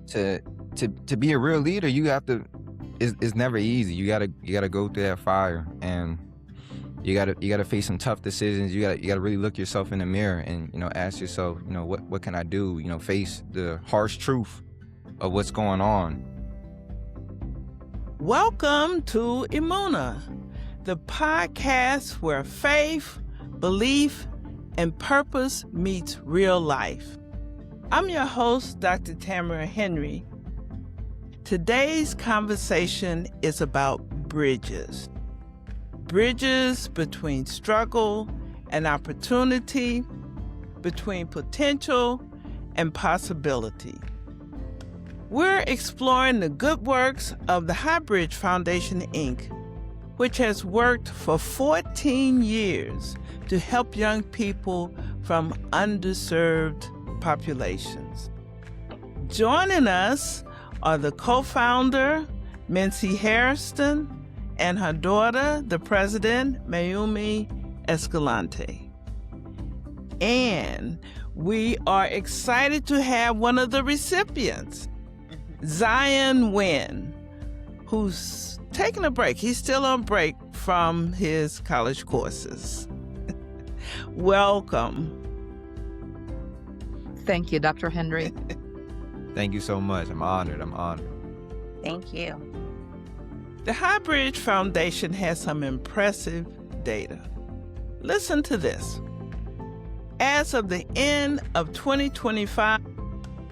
to to be a real leader, you have to. It's never easy. You gotta go through that fire, and you gotta face some tough decisions. You gotta really look yourself in the mirror and ask yourself, what can I do? Face the harsh truth of what's going on. Welcome to Emunah, the podcast where faith, belief, and purpose meets real life. I'm your host, Dr. Tamara Henry. Today's conversation is about bridges. Bridges between struggle and opportunity, between potential and possibility. We're exploring the good works of the Highbridge Foundation, Inc., which has worked for 14 years to help young people from underserved populations. Joining us are the co-founder, Mencie Hairston, and her daughter, the president, Mayumi Escalante. And we are excited to have one of the recipients, Zion Wynn, who's taking a break. He's still on break from his college courses. Welcome. Thank you, Dr. Henry. Thank you so much. I'm honored. Thank you. The Highbridge Foundation has some impressive data. Listen to this. As of the end of 2025,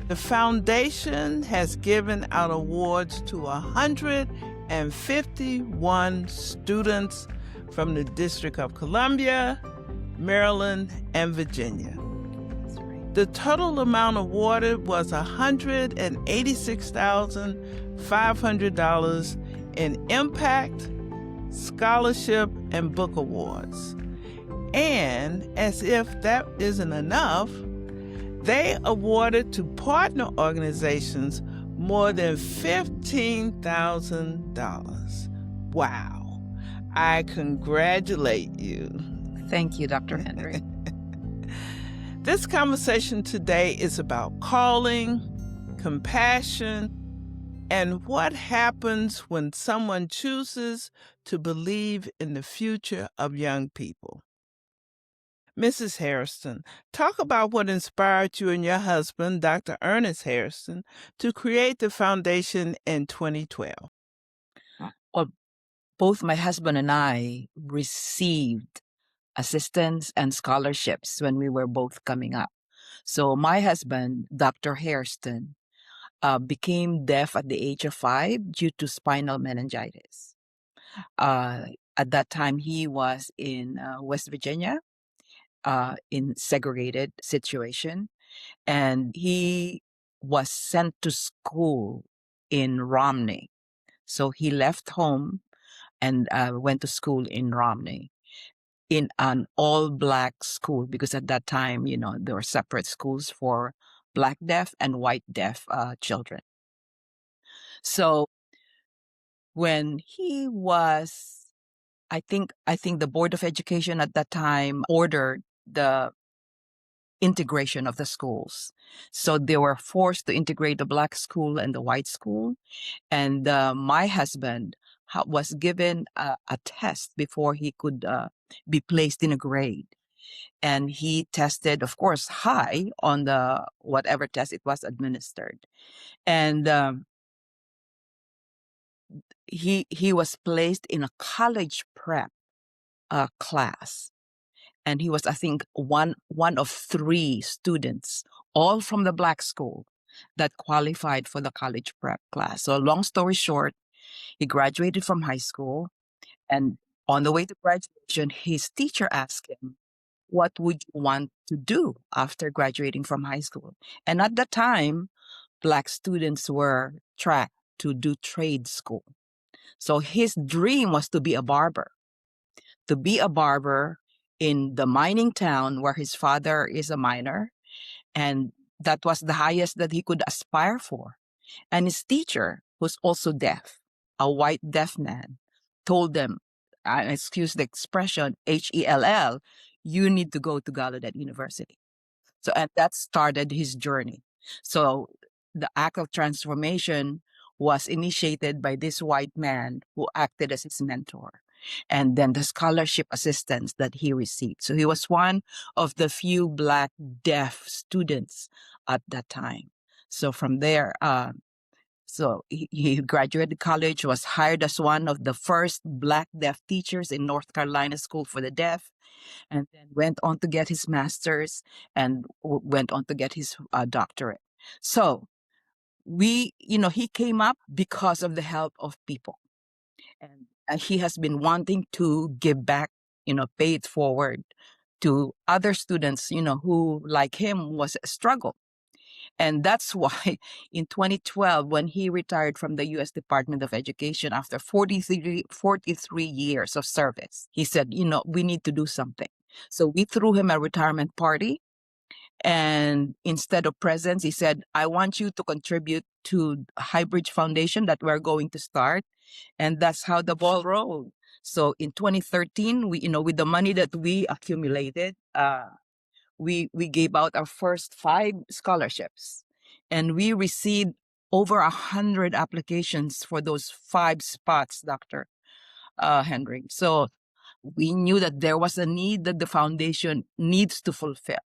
the foundation has given out awards to 151 students from the District of Columbia, Maryland, and Virginia. The total amount awarded was $186,500 in impact, scholarship, and book awards. And as if that isn't enough, they awarded to partner organizations more than $15,000. Wow. I congratulate you. Thank you, Dr. Henry. This conversation today is about calling, compassion, and what happens when someone chooses to believe in the future of young people. Mrs. Hairston, talk about what inspired you and your husband, Dr. Ernest Hairston, to create the foundation in 2012. Well, both my husband and I received assistance and scholarships when we were both coming up. So my husband, Dr. Hairston, became deaf at the age of 5 due to spinal meningitis. At that time, he was in West Virginia, in segregated situation, and he was sent to school in Romney. So he left home and went to school in Romney, in an all-Black school, because at that time, there were separate schools for Black deaf and white deaf children. So when he was, I think the Board of Education at that time ordered the integration of the schools. So they were forced to integrate the Black school and the white school. And my husband was given a test before he could be placed in a grade. And he tested, of course, high on the whatever test it was administered. And he was placed in a college prep class. And he was, I think, one of 3 students, all from the Black school, that qualified for the college prep class. So long story short, he graduated from high school. And on the way to graduation, his teacher asked him, what would you want to do after graduating from high school? And at that time, Black students were tracked to do trade school. So his dream was to be a barber. In the mining town where his father is a miner, and that was the highest that he could aspire for. And his teacher, who's also deaf, a white deaf man, told them, excuse the expression, HELL, you need to go to Gallaudet University. So, and that started his journey. So the act of transformation was initiated by this white man who acted as his mentor, and then the scholarship assistance that he received. So he was one of the few Black deaf students at that time. So from there, so he graduated college, was hired as one of the first Black deaf teachers in North Carolina School for the Deaf, and then went on to get his master's and went on to get his doctorate. So he came up because of the help of people. And he has been wanting to give back, pay it forward to other students, who, like him, was a struggle. And that's why in 2012, when he retired from the U.S. Department of Education after 43 years of service, he said, we need to do something. So we threw him a retirement party. And instead of presents, he said, I want you to contribute to Highbridge Foundation that we're going to start. And that's how the ball rolled. So in 2013, with the money that we accumulated, we gave out our first 5 scholarships, and we received over 100 applications for those 5 spots, Dr. Henry. So we knew that there was a need that the foundation needs to fulfill.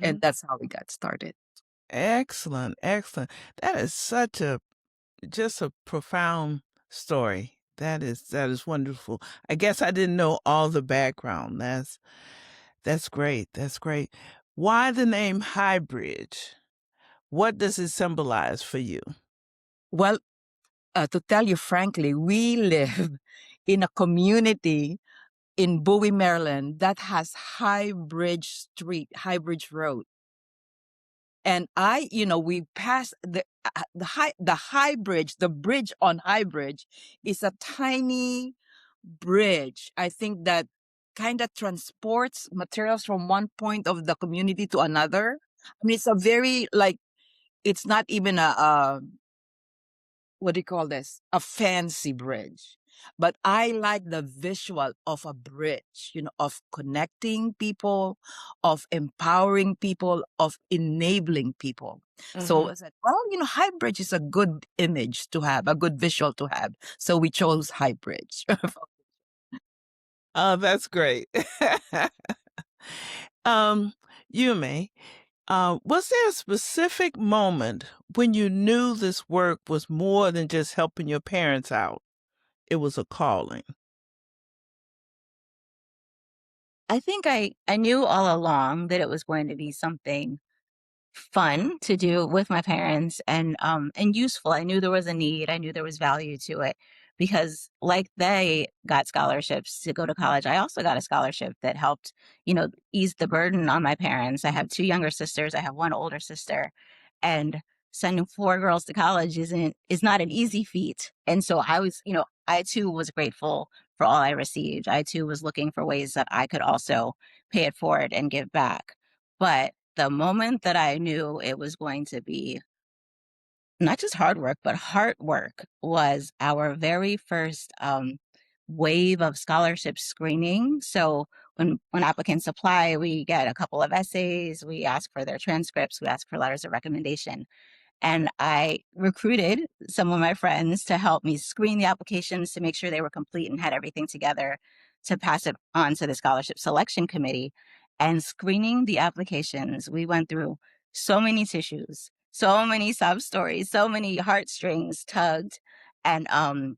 And that's how we got started. Excellent, excellent. That is just a profound story. That is wonderful. I guess I didn't know all the background. That's great. That's great. Why the name Highbridge? What does it symbolize for you? Well, to tell you frankly, we live in a community in Bowie, Maryland that has Highbridge Street, Highbridge Road. And we passed the High Bridge, the bridge on High Bridge is a tiny bridge. I think that kind of transports materials from one point of the community to another. I mean, it's a very it's not even a what do you call this? A fancy bridge. But I like the visual of a bridge, of connecting people, of empowering people, of enabling people. So I said, well, High Bridge is a good image to have, a good visual to have. So we chose High Bridge. Oh, that's great. Yumi, was there a specific moment when you knew this work was more than just helping your parents out? It was a calling. I think I knew all along that it was going to be something fun to do with my parents and useful. I knew there was a need. I knew there was value to it because like they got scholarships to go to college, I also got a scholarship that helped, ease the burden on my parents. I have 2 younger sisters. I have 1 older sister, and sending 4 girls to college is not an easy feat. And so I too was grateful for all I received. I too was looking for ways that I could also pay it forward and give back. But the moment that I knew it was going to be not just hard work, but heart work was our very first wave of scholarship screening. So when applicants apply, we get a couple of essays, we ask for their transcripts, we ask for letters of recommendation. And I recruited some of my friends to help me screen the applications to make sure they were complete and had everything together to pass it on to the scholarship selection committee. And screening the applications, we went through so many tissues, so many sob stories, so many heartstrings tugged. And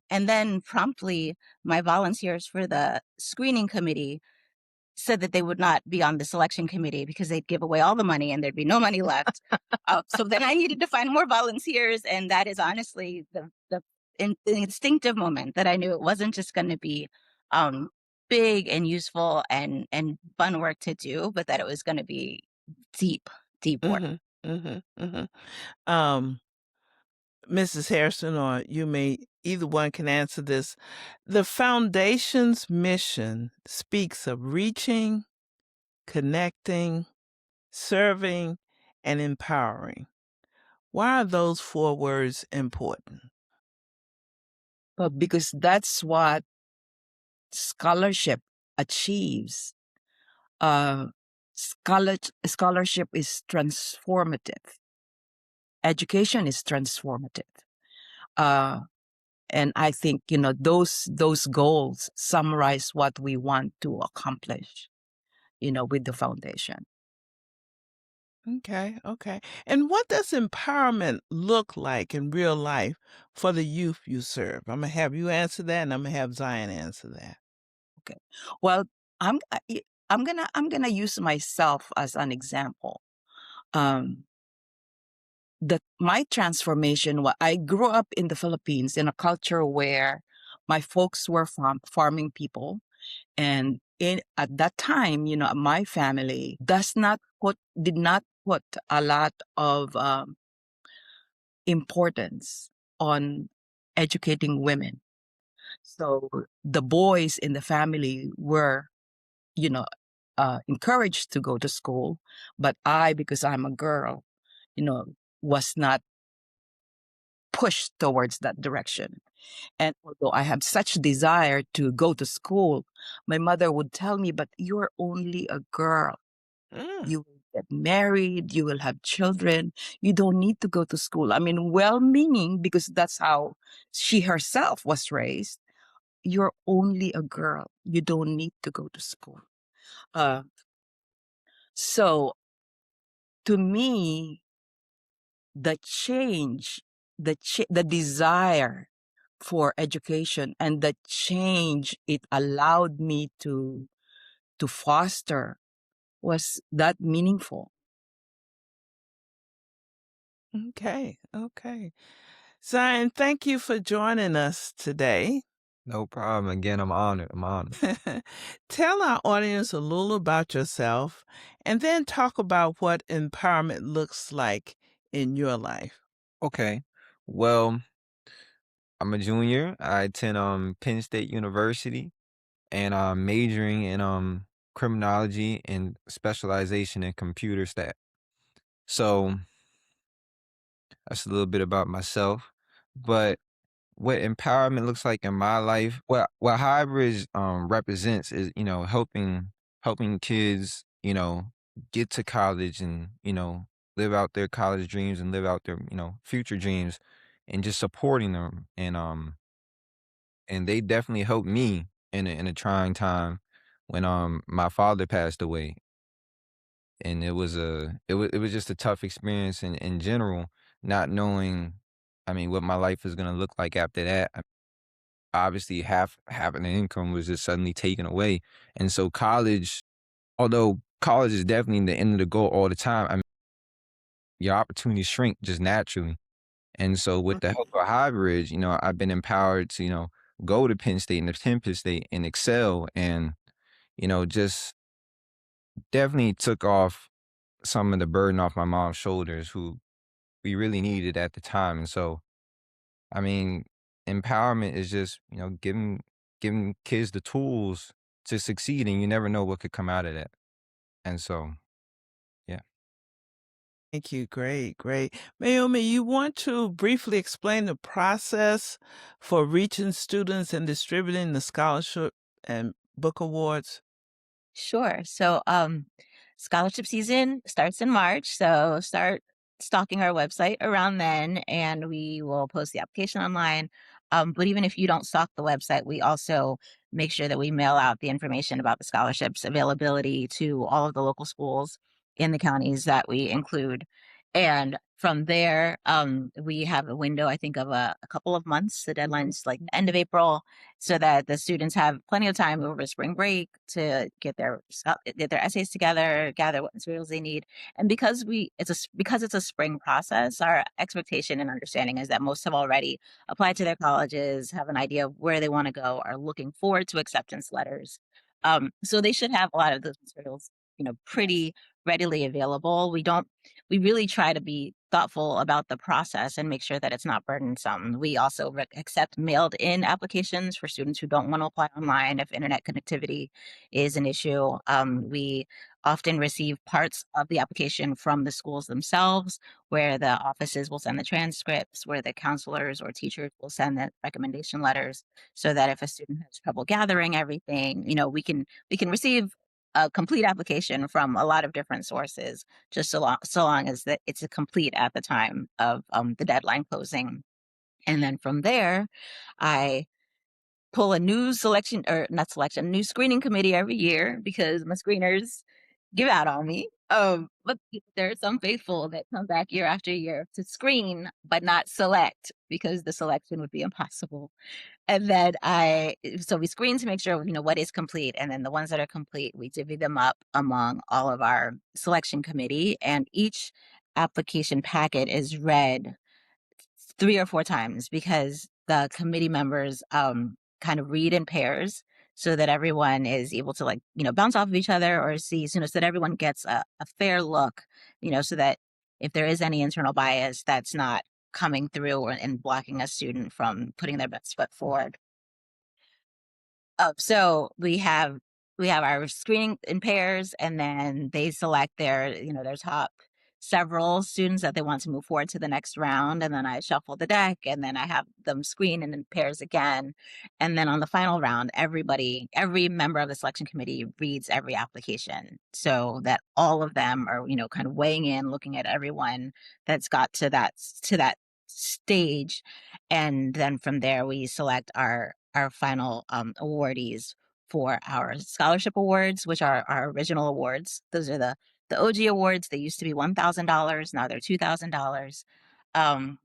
then promptly my volunteers for the screening committee said that they would not be on the selection committee because they'd give away all the money and there'd be no money left. So then I needed to find more volunteers. And that is honestly the instinctive moment that I knew it wasn't just going to be big and useful and fun work to do, but that it was going to be deep work. Mrs. Hairston or you may, either one can answer this. The foundation's mission speaks of reaching, connecting, serving, and empowering. Why are those 4 words important? But because that's what scholarship achieves. Scholarship is transformative. education is transformative. Uh, and I think, those goals summarize what we want to accomplish, with the foundation. Okay, okay. And what does empowerment look like in real life for the youth you serve? I'm gonna have you answer that, and I'm gonna have Zion answer that. Okay. Well, I'm I- I- I'm gonna use myself as an example. Um, that my transformation. I grew up in the Philippines in a culture where my folks were farming people, and at that time, my family did not put a lot of importance on educating women. So the boys in the family were, you know, encouraged to go to school, but I, because I'm a girl, you know, was not pushed towards that direction. And although I have such desire to go to school, my mother would tell me, but you're only a girl. Mm, You will get married, you will have children. You don't need to go to school. I mean, well meaning, because that's how she herself was raised. You're only a girl. You don't need to go to school. Uh, so to me, the change, the desire for education and the change it allowed me to foster was that meaningful. okay, okay. Zion, thank you for joining us today. No problem. Again, I'm honored. I'm honored. Tell our audience a little about yourself and then talk about what empowerment looks like in your life. Okay. Well, I'm a junior. I attend Penn State University, and I'm majoring in criminology and specialization in computer stat. So that's a little bit about myself. But what empowerment looks like in my life, what hybrid represents is, helping kids, get to college and, live out their college dreams and live out their, future dreams, and just supporting them. And they definitely helped me in a trying time when my father passed away. And it was just a tough experience in general, not knowing, I mean, what my life was gonna look like after that. Obviously, half an income was just suddenly taken away, and so college, although college is definitely the end of the goal all the time, I mean, your opportunities shrink just naturally. And so with the help of hybrid, I've been empowered to, go to Penn State and attend Penn State and excel, and, just definitely took off some of the burden off my mom's shoulders, who we really needed at the time. And so, I mean, empowerment is just, giving kids the tools to succeed, and you never know what could come out of that. And so, yeah. Thank you. Great, great. Mayumi, you want to briefly explain the process for reaching students and distributing the scholarship and book awards? Sure. So, scholarship season starts in March. So, start stalking our website around then, and we will post the application online. But even if you don't stalk the website, we also make sure that we mail out the information about the scholarships availability to all of the local schools in the counties that we include. And from there, we have a window, I think, of a couple of months. The deadline's like the end of April, so that the students have plenty of time over spring break to get their essays together, gather what materials they need. And because it's a spring process, our expectation and understanding is that most have already applied to their colleges, have an idea of where they want to go, are looking forward to acceptance letters. So they should have a lot of those materials, pretty readily available. We really try to be thoughtful about the process and make sure that it's not burdensome. We also accept mailed in applications for students who don't want to apply online if internet connectivity is an issue. We often receive parts of the application from the schools themselves, where the offices will send the transcripts, where the counselors or teachers will send the recommendation letters, so that if a student has trouble gathering everything, we can receive a complete application from a lot of different sources, just so long as that it's a complete at the time of the deadline closing. And then from there, I pull a new new screening committee every year because my screeners give out on me. But there are some faithful that come back year after year to screen, but not select because the selection would be impossible. And then so we screen to make sure, what is complete. And then the ones that are complete, we divvy them up among all of our selection committee. And each application packet is read 3 or 4 times because the committee members kind of read in pairs so that everyone is able to bounce off of each other or see, so that everyone gets a fair look, so that if there is any internal bias, that's not coming through and blocking a student from putting their best foot forward. So we have our screening in pairs, and then they select their top several students that they want to move forward to the next round. And then I shuffle the deck, and then I have them screen in pairs again. And then on the final round, every member of the selection committee reads every application so that all of them are, kind of weighing in, looking at everyone that's got to that stage. And then from there, we select our final awardees for our scholarship awards, which are our original awards. Those are the OG awards. They used to be $1,000. Now they're $2,000.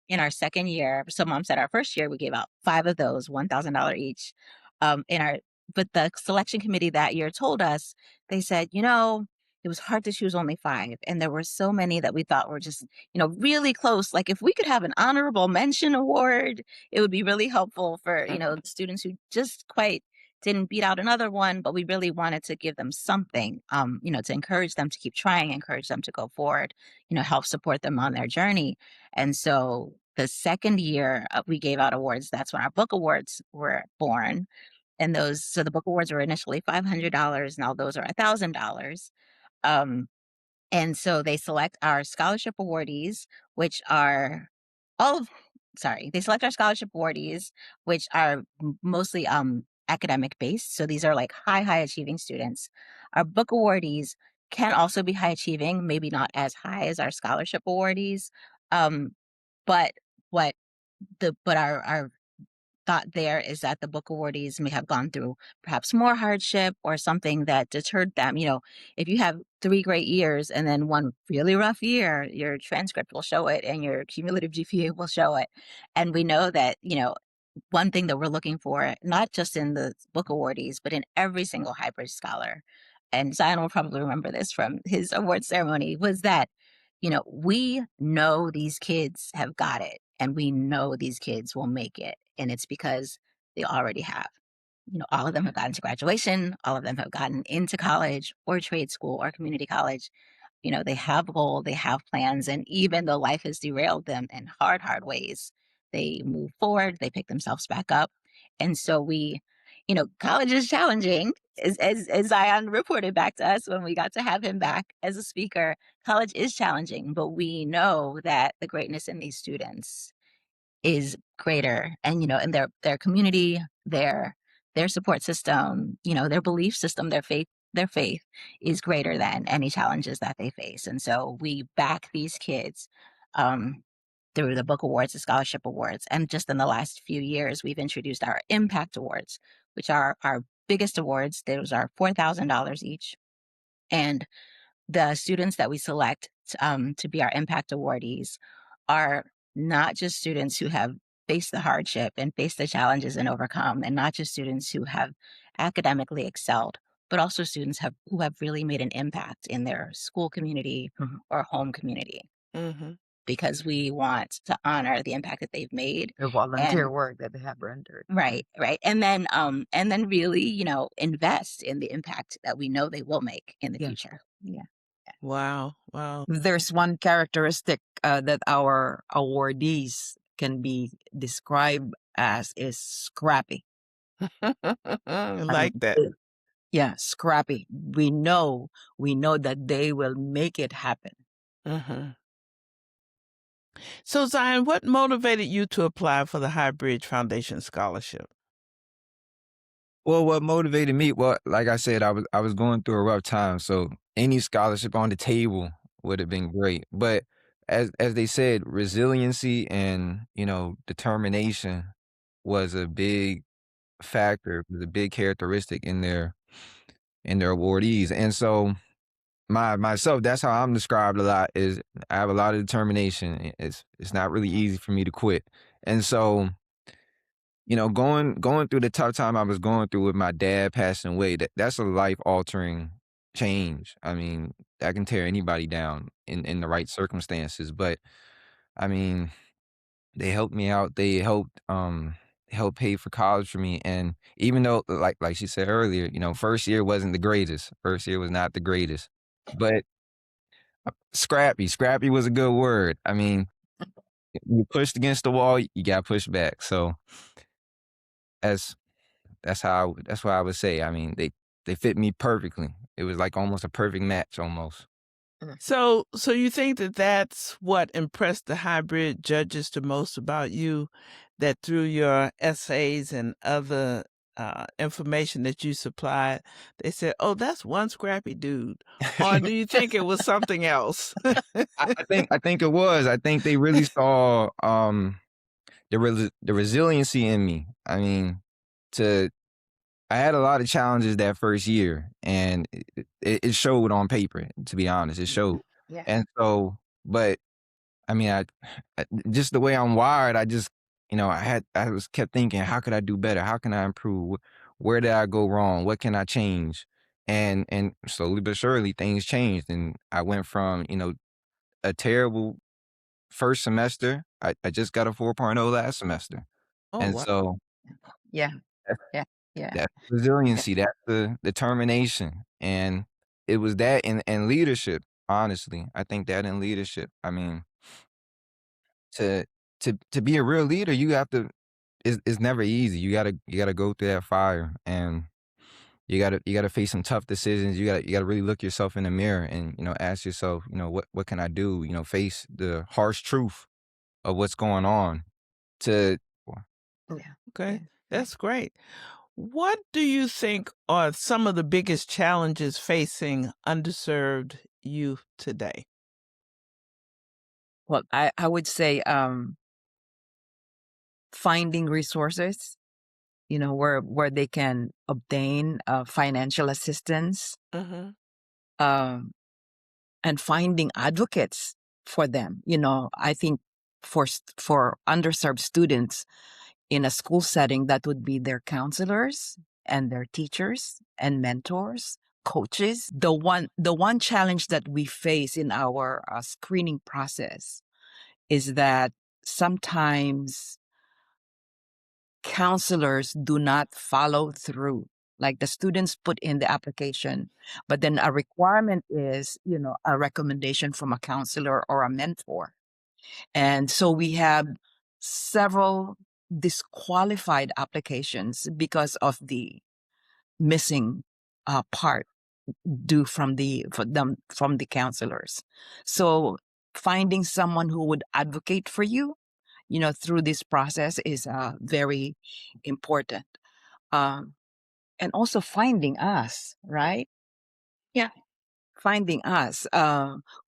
In our second year, so Mom said our first year we gave out 5 of those, $1,000 each. But the selection committee that year told us, they said, it was hard to choose only 5, and there were so many that we thought were just, really close. Like if we could have an honorable mention award, it would be really helpful for, students who just quite didn't beat out another one, but we really wanted to give them something, to encourage them to keep trying, encourage them to go forward, help support them on their journey. And so the second year we gave out awards. That's when our book awards were born. And the book awards were initially $500. Now those are $1,000. And so they select our scholarship awardees, which are they select our scholarship awardees, which are mostly academic based. So these are like high achieving students. Our book awardees can also be high achieving, maybe not as high as our scholarship awardees. But our thought there is that the book awardees may have gone through perhaps more hardship or something that deterred them. If you have 3 great years and then one really rough year, your transcript will show it and your cumulative GPA will show it. And we know that, one thing that we're looking for, not just in the book awardees, but in every single hybrid scholar, and Zion will probably remember this from his award ceremony, was that, we know these kids have got it and we know these kids will make it. And it's because they already have. All of them have gotten to graduation. All of them have gotten into college or trade school or community college. They have goals, they have plans. And even though life has derailed them in hard ways, they move forward, they pick themselves back up. And so college is challenging, as Zion reported back to us when we got to have him back as a speaker. College is challenging, but we know that the greatness in these students is greater. And, and their community, their support system, their belief system, their faith is greater than any challenges that they face. And so we back these kids through the book awards, the scholarship awards. And just in the last few years, we've introduced our impact awards, which are our biggest awards. Those are $4,000 each. And the students that we select to be our impact awardees are not just students who have faced the hardship and faced the challenges and overcome, and not just students who have academically excelled, but also students who have really made an impact in their school community or home community. Mm-hmm. Because we want to honor the impact that they've made, the volunteer work that they have rendered. Right. And then really, invest in the impact that we know they will make in the future. Yeah. Wow. There's one characteristic that our awardees can be described as is scrappy. Like that. Yeah, scrappy. We know that they will make it happen. Mm-hmm. So Zion, what motivated you to apply for the High Bridge Foundation Scholarship? Well, what motivated me? Well, like I said, I was going through a rough time, so any scholarship on the table would have been great. But as they said, resiliency and determination was a big factor, was a big characteristic in their awardees. And so myself, that's how I'm described a lot. Is I have a lot of determination. It's not really easy for me to quit, and so going through the tough time I was going through with my dad passing away, that's a life altering change. I mean, that can tear anybody down in the right circumstances. But I mean, they helped me out. They helped pay for college for me. And even though like she said earlier, first year wasn't the greatest. First year was not the greatest. But scrappy. Scrappy was a good word. I mean, you pushed against the wall, you got pushed back. So as that's what I would say. I mean, they fit me perfectly. It was like almost a perfect match almost. So you think that that's what impressed the hybrid judges the most about you, that through your essays and other information that you supplied, they said, "Oh, that's one scrappy dude," or do you think it was something else? I think it was. I think they really saw the resiliency in me. I mean, to I had a lot of challenges that first year, and it showed on paper. To be honest, it showed. Yeah. And so, but I mean, just the way I'm wired, I just, I was kept thinking, how could I do better? How can I improve? Where did I go wrong? What can I change? And slowly but surely things changed, and I went from a terrible first semester. I just got a 4.0 last semester, Oh, and wow. so Yeah. that's, Yeah. Yeah. that's resiliency, that's the determination, and it was that and leadership. Honestly, I think that in leadership. I mean, to to be a real leader, you have to. It's never easy. You gotta go through that fire, and you gotta face some tough decisions. You gotta really look yourself in the mirror and ask yourself, what can I do? Face the harsh truth of what's going on. To Yeah. Okay, Yeah. that's great. What do you think are some of the biggest challenges facing underserved youth today? Well, I would say finding resources, where they can obtain financial assistance, Uh-huh. um, and finding advocates for them. I think for underserved students in a school setting, that would be their counselors and their teachers and mentors, coaches. The one challenge that we face in our screening process is that sometimes counselors do not follow through. Like the students put in the application, but then a requirement is, a recommendation from a counselor or a mentor. And so we have several disqualified applications because of the missing part due from the counselors. So finding someone who would advocate for you, through this process is very important. Um, and also finding us, right? Yeah. Finding us.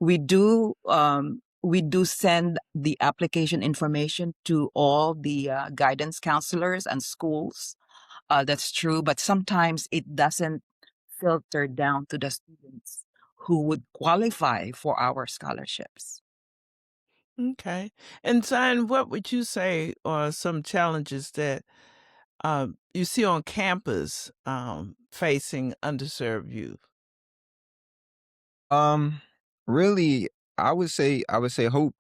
We do send the application information to all the guidance counselors and schools. That's true, but sometimes it doesn't filter down to the students who would qualify for our scholarships. Okay. And Zion, what would you say are some challenges that you see on campus facing underserved youth? um, really, I would say hope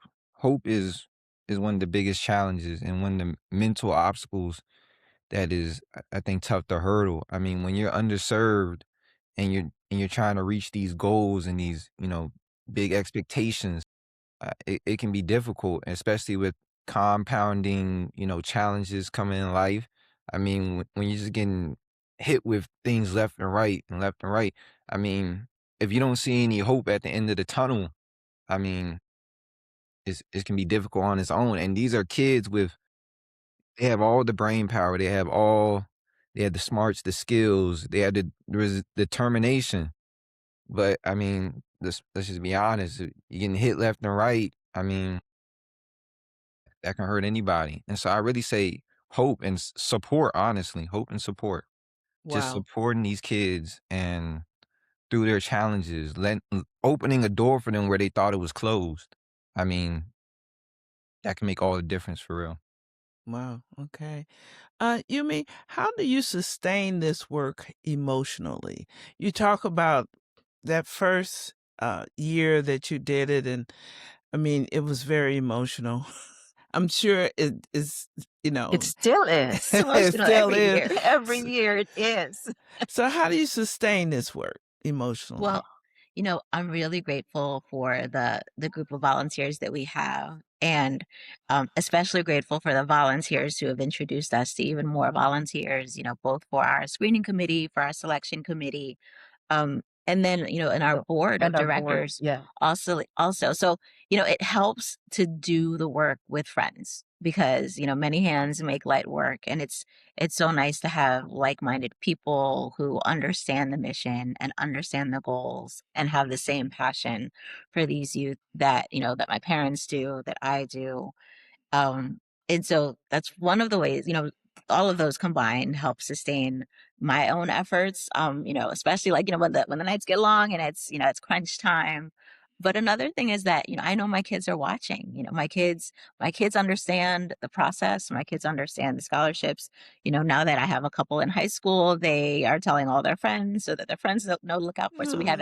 is one of the biggest challenges and one of the mental obstacles that is I think tough to hurdle. I mean, when you're underserved and you're trying to reach these goals and these big expectations, it can be difficult, especially with compounding challenges coming in life. I mean, when you're just getting hit with things left and right and left and right. I mean, if you don't see any hope at the end of the tunnel, I mean, it can be difficult on its own. And these are kids with they have all the brain power. they had the smarts, the skills, there was determination. But I mean, let's just be honest. You're getting hit left and right. I mean, that can hurt anybody. And so I really say hope and support. Honestly, hope and support. Just Wow. supporting these kids and through their challenges, opening a door for them where they thought it was closed. I mean, that can make all the difference for real. Wow. Okay. Yumi, how do you sustain this work emotionally? You talk about that first year that you did it, and I mean, it was very emotional. I'm sure it is, It still is it emotional still every is. year. Every year it is. So, how do you sustain this work emotionally? Well, I'm really grateful for the group of volunteers that we have, and especially grateful for the volunteers who have introduced us to even more volunteers. Both for our screening committee, for our selection committee, and then in our board of And our board, directors yeah. also. So it helps to do the work with friends, because many hands make light work, and it's so nice to have like-minded people who understand the mission and understand the goals and have the same passion for these youth that my parents do, that I do. um, and so that's one of the ways, all of those combined help sustain my own efforts. Especially like, when the nights get long and it's crunch time. But another thing is that, I know my kids are watching. My kids understand the process. My kids understand the scholarships. Now that I have a couple in high school, they are telling all their friends so that their friends know to look out for. So we have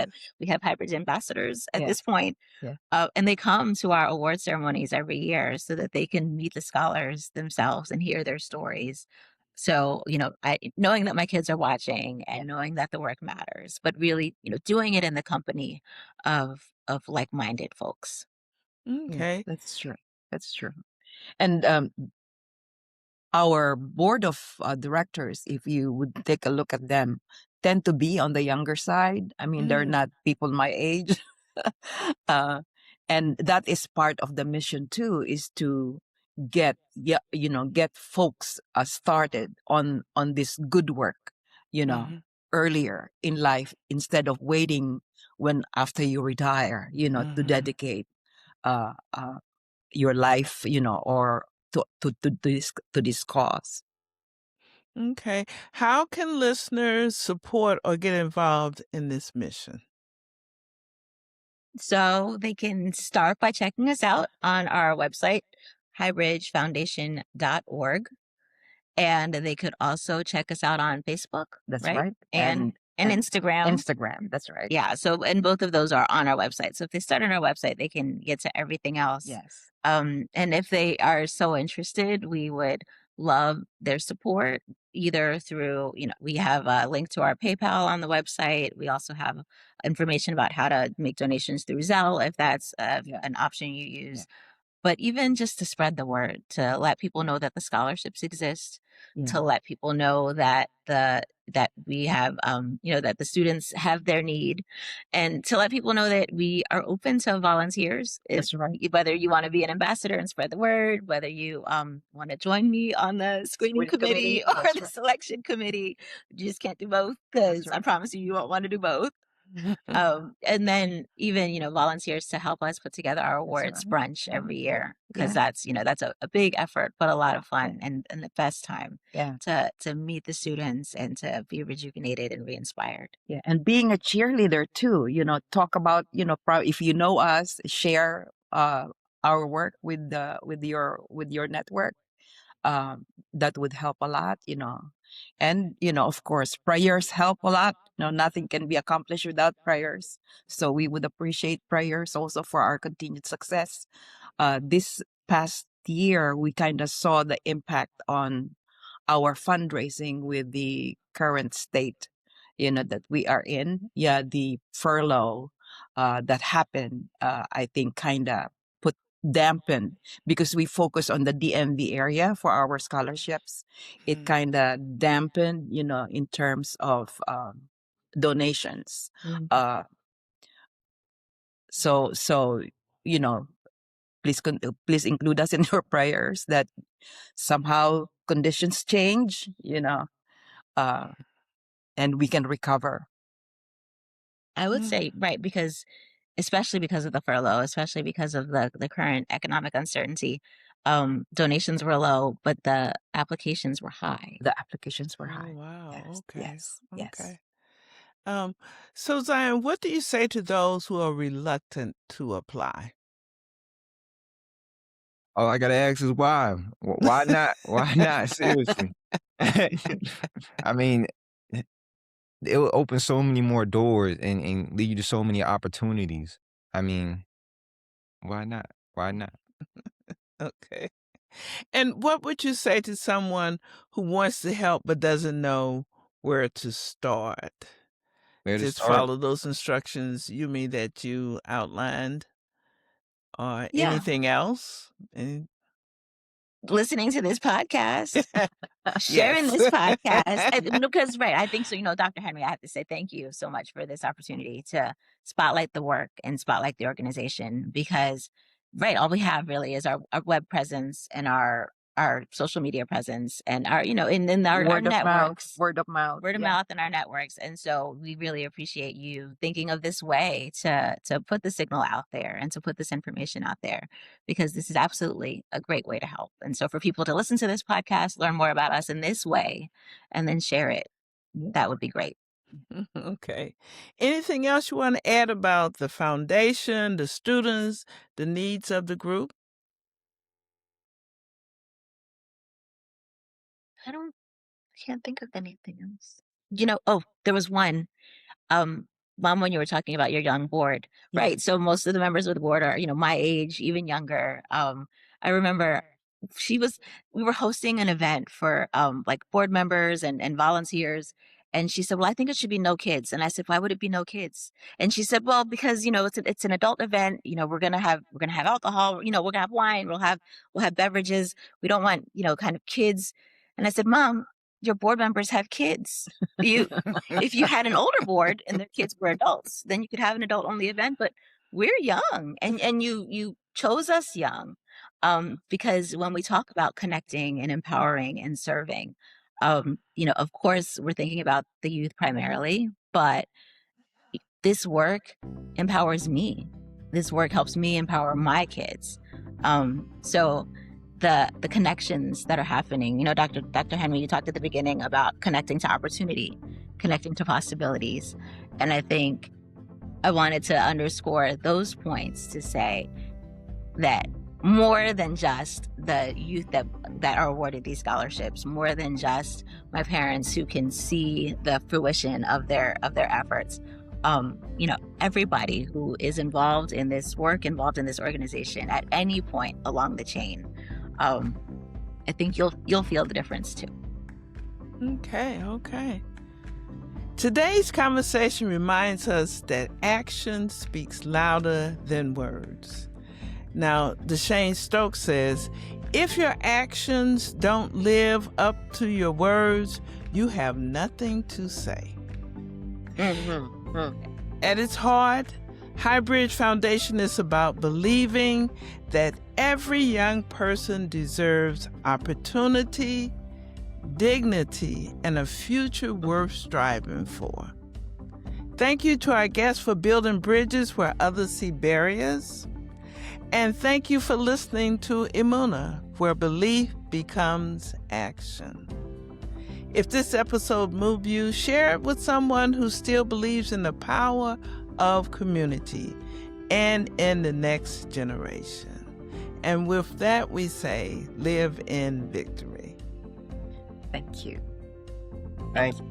hybrid ambassadors at Yeah. this point. Yeah. And they come to our award ceremonies every year so that they can meet the scholars themselves and hear their stories. So, knowing that my kids are watching and knowing that the work matters, but really, doing it in the company of like-minded folks. Okay. That's true. That's true. And our board of directors, if you would take a look at them, tend to be on the younger side. I mean, they're not people my age. uh, and that is part of the mission too, is to get folks started on this good work, Mhm. earlier in life, instead of waiting when after you retire, to Mhm. dedicate uh, your life, or to this cause. Okay. How can listeners support or get involved in this mission? So they can start by checking us out on our website, highbridgefoundation.org. And they could also check us out on Facebook, That's right? right. And And Instagram. Instagram. That's right. Yeah. So, and both of those are on our website. So if they start on our website, they can get to everything else. Yes. And if they are so interested, we would love their support, either through, we have a link to our PayPal on the website. We also have information about how to make donations through Zelle, if that's an option you use. But even just to spread the word, to let people know that the scholarships exist, to let people know that that we have, that the students have their need, and to let people know that we are open to volunteers. That's right. Whether you want to be an ambassador and spread the word, whether you want to join me on the screening committee or That's the right. selection committee, you just can't do both, because I promise you won't want to do both. And then even, volunteers to help us put together our awards right. brunch every year, because Yeah. that's a big effort, but a lot of fun, and the best time Yeah. to meet the students and to be rejuvenated and re-inspired. Yeah. And being a cheerleader too, talk about, if you know us, share our work with your network. That would help a lot. And, of course, prayers help a lot. Nothing can be accomplished without prayers. So we would appreciate prayers also for our continued success. This past year, we kind of saw the impact on our fundraising with the current state, that we are in. Yeah, the furlough that happened, I think, kind of put dampened, because we focus on the DMV area for our scholarships. It kind of dampened, in terms of donations. Uh, so you know, please include us in your prayers that somehow conditions change. and we can recover. I would Mm. say, right, because especially because of the furlough, especially because of the current economic uncertainty, donations were low, but the applications were high. The applications were Oh, high. wow. Yes, Okay. yes, yes. Okay. So Zion, what do you say to those who are reluctant to apply? All I gotta ask is why. Why not? Why not? Seriously. I mean, it will open so many more doors and lead you to so many opportunities. I mean, why not? Why not? Okay. And what would you say to someone who wants to help but doesn't know where to start? Where to Just start? follow those instructions you mean that you outlined, or Yeah. anything else? Listening to this podcast, sharing this podcast, because right, I think so. Dr. Henry, I have to say thank you so much for this opportunity to spotlight the work and spotlight the organization, because right, all we have really is our web presence and our social media presence and our in our Word of mouth, networks. word of mouth. Word of Yeah. mouth in our networks. And so we really appreciate you thinking of this way to put the signal out there and to put this information out there, because this is absolutely a great way to help. And so for people to listen to this podcast, learn more about us in this way, and then share it, that would be great. Okay. Anything else you want to add about the foundation, the students, the needs of the group? I can't think of anything else. There was one. Mom, when you were talking about your young board, Yeah. right? So most of the members of the board are, my age, even younger. I remember we were hosting an event for like board members and volunteers. And she said, well, I think it should be no kids. And I said, why would it be no kids? And she said, well, because, it's an adult event. We're going to have alcohol, we're going to have wine. We'll have beverages. We don't want, kind of kids. And I said, Mom, your board members have kids. If you had an older board and their kids were adults, then you could have an adult only event. But we're young, and you chose us young, because when we talk about connecting and empowering and serving, of course we're thinking about the youth primarily, but this work empowers me. This work helps me empower my kids. So the connections that are happening, Dr. Henry, you talked at the beginning about connecting to opportunity, connecting to possibilities. And I think I wanted to underscore those points to say that more than just the youth that are awarded these scholarships, more than just my parents who can see the fruition of their efforts, everybody who is involved in this work, involved in this organization at any point along the chain, I think you'll feel the difference too. Okay. Today's conversation reminds us that action speaks louder than words. Now, Deshane Stokes says, if your actions don't live up to your words, you have nothing to say. At its heart, Highbridge Foundation is about believing that every young person deserves opportunity, dignity, and a future worth striving for. Thank you to our guests for building bridges where others see barriers. And thank you for listening to Emunah, where belief becomes action. If this episode moved you, share it with someone who still believes in the power of community and in the next generation. And with that, we say, live in victory. Thank you. Thank you.